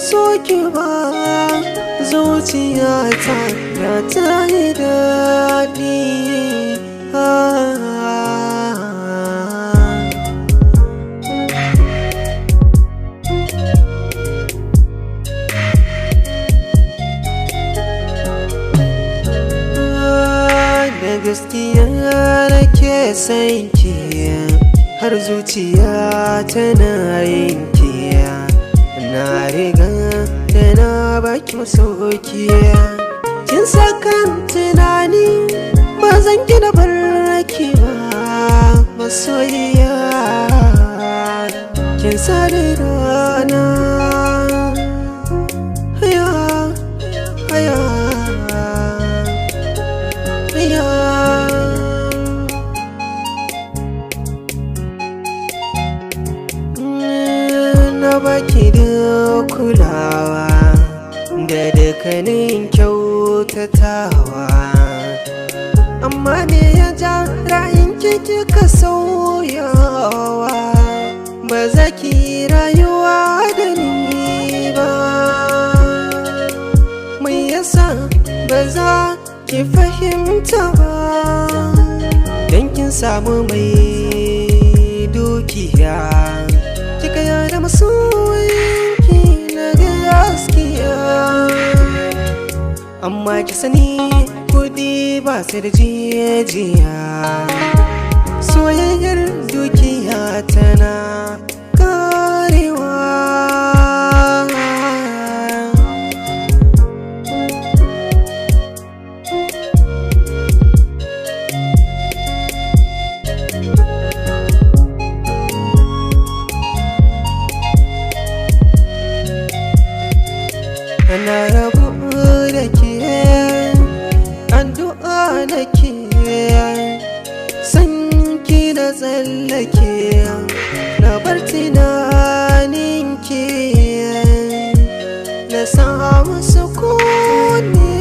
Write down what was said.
so ki ba, zuciyata da ta yi daɗi. Da gaskiya nake son ki, har zuciya tana yin ki. Na riga da na baki masaukiya, kin sakan tunani ba zan gina barki ba. Masoyiya kin sa da rana, haya haya haya. Na baki da kulawa da dukkanin kyautatawa, amma me ya ja ra'ayinki kika sauyawa? Ba za ki rayuwa da ni ba, mai yasa ba za ki fahimta ba? Dan kin samu mai dukiya, kika yarda masoyinki na gaskiya. Amma ki sani kudi ba sai da jijiya, soyayyar dukiya tana karewa. Na rabu da ke, addu'a da ke, san ki da tsallake, na bar tunanin ke, na samu sukuni.